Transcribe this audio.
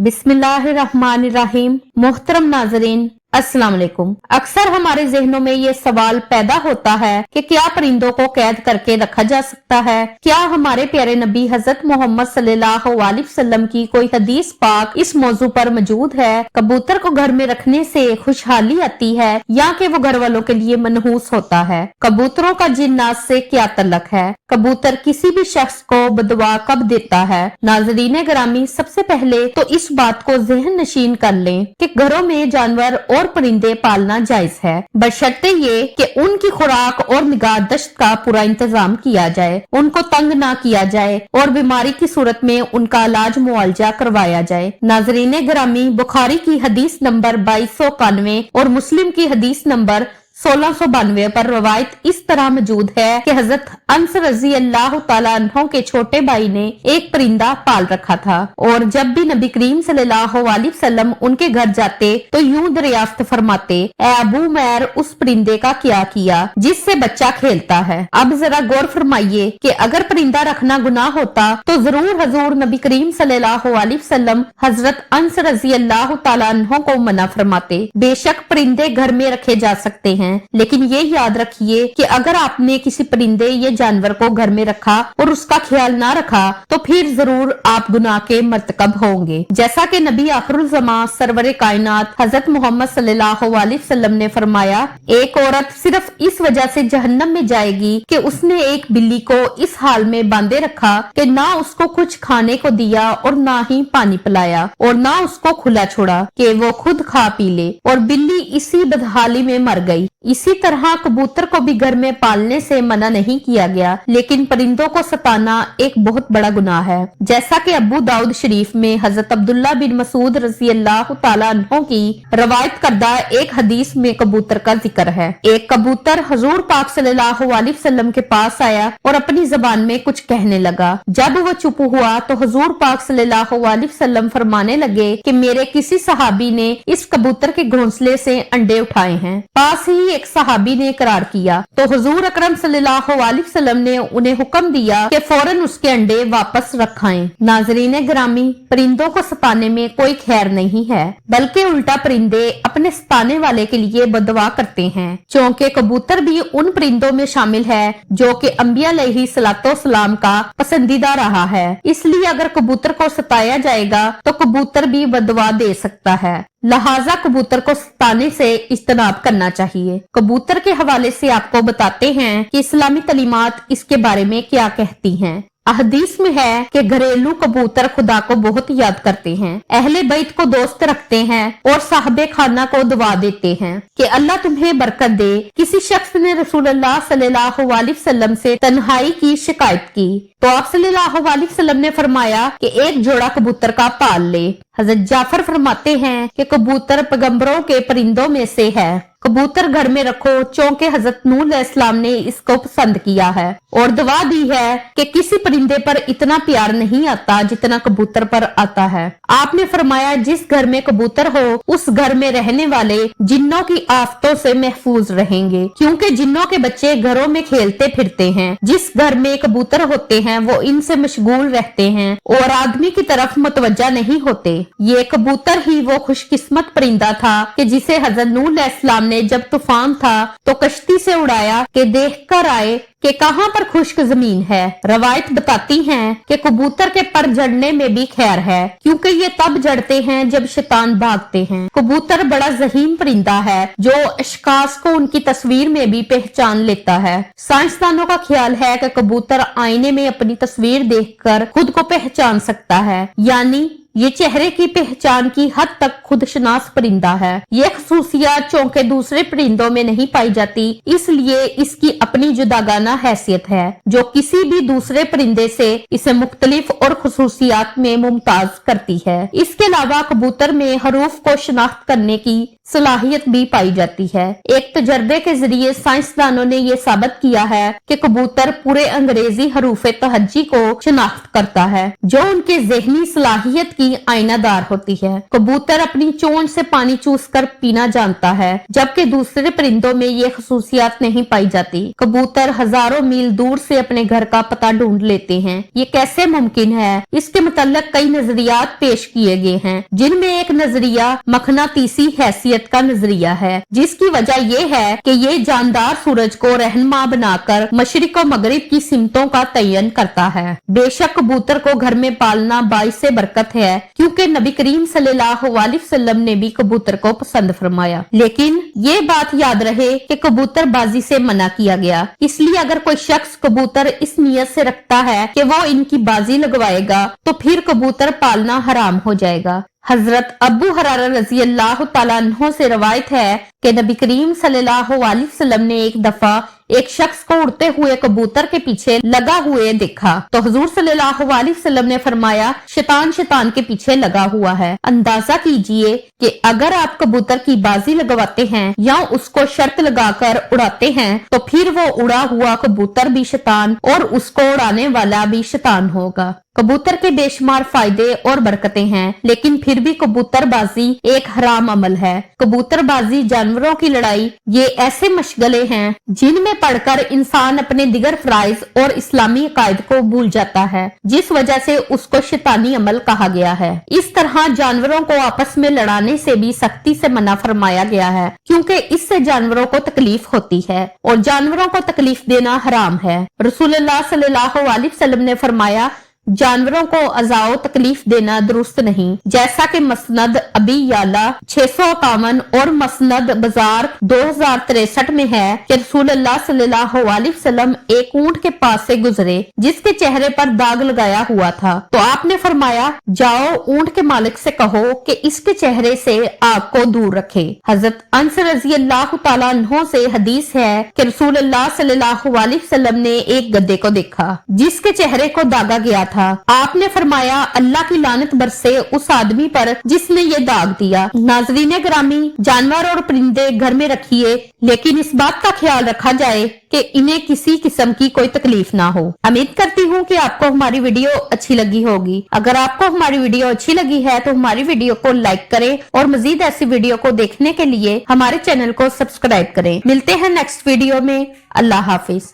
बिस्मिल्लाहिर्रहमानिर्रहीम। मोहतरम नाजरीन, अस्सलाम वालेकुम। अक्सर हमारे जहनों में ये सवाल पैदा होता है कि क्या परिंदों को कैद करके रखा जा सकता है? क्या हमारे प्यारे नबी हजरत मोहम्मद सल्लल्लाहु अलैहि वसल्लम की कोई हदीस पाक इस मौजू पर मौजूद है? कबूतर को घर में रखने से खुशहाली आती है या कि वो घर वालों के लिए मनहूस होता है? कबूतरों का जिन्नात से क्या तल्लक है? कबूतर किसी भी शख्स को बदवा कब देता है? नाजरीन ग्रामी, सबसे पहले तो इस बात को जहन नशीन कर लें कि घरों में जानवर और परिंदे पालना जायज है, बशर्ते ये कि उनकी खुराक और निगाहदश्त का पूरा इंतजाम किया जाए, उनको तंग ना किया जाए और बीमारी की सूरत में उनका इलाज मुआवजा करवाया जाए। नाजरीन ग्रामी, बुखारी की हदीस नंबर 2291 और मुस्लिम की हदीस नंबर 1692 पर रवायत इस तरह मौजूद है कि हजरत अनस रजी अल्लाह तआला अन्हो के छोटे भाई ने एक परिंदा पाल रखा था और जब भी नबी करीम सल्लल्लाहु अलैहि वसल्लम उनके घर जाते तो यूं दरियाफ्त फरमाते, ए अबू मैर, उस परिंदे का क्या किया जिससे बच्चा खेलता है? अब जरा गौर फरमाइए कि अगर परिंदा रखना गुनाह होता तो जरूर हजूर नबी करीम सल्लल्लाहु अलैहि वसल्लम हजरत अनस रजी अल्लाह तआला अन्हो को मना फरमाते। बेशक परिंदे घर में रखे जा सकते हैं, लेकिन ये याद रखिए कि अगर आपने किसी परिंदे या जानवर को घर में रखा और उसका ख्याल ना रखा तो फिर जरूर आप गुनाह के मर्तकब होंगे। जैसा कि नबी आखिरुल ज़मा सरवरे कायनात हजरत मोहम्मद सल्लल्लाहु अलैहि वसल्लम ने फरमाया, एक औरत सिर्फ इस वजह से जहन्नम में जाएगी कि उसने एक बिल्ली को इस हाल में बांधे रखा कि ना उसको कुछ खाने को दिया और ना ही पानी पिलाया और ना उसको खुला छोड़ा कि वो खुद खा पी ले, और बिल्ली इसी बदहाली में मर गई। इसी तरह कबूतर को भी घर में पालने से मना नहीं किया गया, लेकिन परिंदों को सताना एक बहुत बड़ा गुनाह है। जैसा कि अबू दाऊद शरीफ में हजरत अब्दुल्ला बिन मसूद रजी अल्लाह तआला अन्हो की रवायत करदा एक हदीस में कबूतर का जिक्र है। एक कबूतर हजूर पाक सल्लल्लाहु अलैहि वसल्लम के पास आया और अपनी जबान में कुछ कहने लगा। जब वो चुप हुआ तो हजूर पाक सल्लल्लाहु अलैहि वसल्लम फरमाने लगे कि मेरे किसी सहाबी ने इस कबूतर के घोंसले से अंडे उठाए हैं। पास ही एक सहाबी ने इकरार किया तो हुजूर अकरम सल्लल्लाहु अलैहि वसल्लम ने उन्हें हुक्म दिया कि फौरन उसके अंडे वापस रखाएं। नाजरीन ग्रामी, परिंदों को सताने में कोई खैर नहीं है, बल्कि उल्टा परिंदे अपने सताने वाले के लिए बदवा करते हैं। चूंकि कबूतर भी उन परिंदों में शामिल है जो कि अंबिया अलैहिस्सलाम का पसंदीदा रहा है, इसलिए अगर कबूतर को सताया जाएगा तो कबूतर भी बदवा दे सकता है। लिहाजा कबूतर को सताने से इज्तनाब करना चाहिए। कबूतर के हवाले से आपको बताते हैं कि इस्लामी तालीमात इसके बारे में क्या कहती हैं। हदीस में है कि घरेलू कबूतर खुदा को बहुत याद करते हैं, अहले बैत को दोस्त रखते हैं और साहबे खाना को दुआ देते हैं कि अल्लाह तुम्हें बरकत दे। किसी शख्स ने रसूलुल्लाह सल्लल्लाहु अलैहि वसल्लम से तन्हाई की शिकायत की तो आप सल्लल्लाहु अलैहि वसल्लम ने फरमाया कि एक जोड़ा कबूतर का पाल ले। हजरत जाफर फरमाते हैं कि कबूतर पैगंबरों के परिंदों में से है। कबूतर घर में रखो, चूंकि हजरत नूह अलैहिस्सलाम ने इसको पसंद किया है और दुआ दी है कि किसी परिंदे पर इतना प्यार नहीं आता जितना कबूतर पर आता है। आपने फरमाया, जिस घर में कबूतर हो उस घर में रहने वाले जिन्नों की आफतों से महफूज रहेंगे, क्योंकि जिन्नों के बच्चे घरों में खेलते फिरते हैं। जिस घर में कबूतर होते हैं वो इनसे मशगूल रहते हैं और आदमी की तरफ मुतवज्जा नहीं होते। ये कबूतर ही वो खुशकिस्मत परिंदा था कि जिसे हजरत नूह अलैहिस्सलाम ने जब तूफान था तो कश्ती से उड़ाया कि देख कर आए कि कहाँ पर खुश्क जमीन है। रवायत बताती हैं कि कबूतर के पर जड़ने में भी खैर है, क्योंकि ये तब जड़ते हैं जब शैतान भागते हैं। कबूतर बड़ा ज़हीम परिंदा है जो अशखास को उनकी तस्वीर में भी पहचान लेता है। साइंसदानों का ख्याल है कि कबूतर आईने में अपनी तस्वीर देखकर खुद को पहचान सकता है, यानी ये चेहरे की पहचान की हद तक खुदशनास परिंदा है। ये खसूसियत चूंकि दूसरे परिंदों में नहीं पाई जाती, इसलिए इसकी अपनी जुदागाना हैसियत है जो किसी भी दूसरे परिंदे से इसे मुख्तलिफ और खसूसियात में मुमताज करती है। इसके अलावा कबूतर में हरूफ को शनाख्त करने की सलाहियत भी पाई जाती है। एक तजर्बे के जरिए साइंसदानों ने ये साबित किया है कि कबूतर पूरे अंग्रेजी हरूफे तहज्जी को शनाख्त करता है, जो उनके ज़हनी सलाहियत की आईनादार होती है। कबूतर अपनी चोंच से पानी चूस कर पीना जानता है, जबकि दूसरे परिंदों में ये खसूसियात नहीं पाई जाती। कबूतर हजारों मील दूर से अपने घर का पता ढूंढ लेते हैं। ये कैसे मुमकिन है? इसके मतलब कई नजरियात पेश किए गए हैं, जिनमें एक नजरिया मखनातीसी हैसियत का नजरिया है, जिसकी वजह यह है कि ये जानदार सूरज को रहनुमा बनाकर मशरिक और मगरिब की सिमतों का तयन करता है। बेशक कबूतर को घर में पालना बाइस बरकत है, क्योंकि नबी करीम सल्लल्लाहु अलैहि वसल्लम ने भी कबूतर को पसंद फरमाया। लेकिन ये बात याद रहे कि कबूतर बाजी से मना किया गया, इसलिए अगर कोई शख्स कबूतर इस नियत से रखता है कि वो इनकी बाजी लगवाएगा तो फिर कबूतर पालना हराम हो जाएगा। हजरत अबू हुरैरा रज़ी अल्लाह तआला अन्हु से रवायत है कि नबी करीम सल्लल्लाहु अलैहि वसल्लम ने एक दफा एक शख्स को उड़ते हुए कबूतर के पीछे लगा हुए देखा तो हुजूर सल्लल्लाहु अलैहि वसल्लम ने फरमाया, शैतान के पीछे लगा हुआ है। अंदाजा कीजिए कि अगर आप कबूतर की बाजी लगवाते हैं या उसको शर्त लगाकर उड़ाते हैं तो फिर वो उड़ा हुआ कबूतर भी शैतान और उसको उड़ाने वाला भी शैतान होगा। कबूतर के बेशुमार फायदे और बरकतें हैं, लेकिन फिर भी कबूतरबाजी एक हराम अमल है। कबूतरबाजी, जानवरों की लड़ाई, ये ऐसे मशगले हैं जिनमें पढ़कर इंसान अपने दिगर फराइज और इस्लामी अकायद को भूल जाता है, जिस वजह से उसको शैतानी अमल कहा गया है। इस तरह जानवरों को आपस में लड़ाने से भी सख्ती से मना फरमाया गया है, क्योंकि इससे जानवरों को तकलीफ होती है और जानवरों को तकलीफ देना हराम है। रसूलुल्लाह सल्लल्लाहु अलैहि वसल्लम ने फरमाया, जानवरों को अज़ाओ तकलीफ देना दुरुस्त नहीं, जैसा कि मसनद अबी याला 651 और मसनद बाजार 2063 में है कि रसूलुल्लाह सल्लल्लाहु अलैहि वसल्लम एक ऊंट के पास से गुजरे जिसके चेहरे पर दाग लगाया हुआ था, तो आपने फरमाया, जाओ ऊंट के मालिक से कहो कि इसके चेहरे से आग को दूर रखे। हजरत अनस रज़ी अल्लाह तआला अन्हु से हदीस है कि रसूलुल्लाह सल्लल्लाहु अलैहि वसल्लम ने एक गधे को देखा जिसके चेहरे को दागा गया था। आपने फरमाया, अल्लाह की लानत बरसे उस आदमी पर जिसने ये दाग दिया। नाज़रीन ग्रामी, जानवर और परिंदे घर में रखिए, लेकिन इस बात का ख्याल रखा जाए कि इन्हें किसी किस्म की कोई तकलीफ ना हो। उम्मीद करती हूँ कि आपको हमारी वीडियो अच्छी लगी होगी। अगर आपको हमारी वीडियो अच्छी लगी है तो हमारी वीडियो को लाइक करें और मजीद ऐसी वीडियो को देखने के लिए हमारे चैनल को सब्सक्राइब करें। मिलते हैं नेक्स्ट वीडियो में। अल्लाह हाफिज।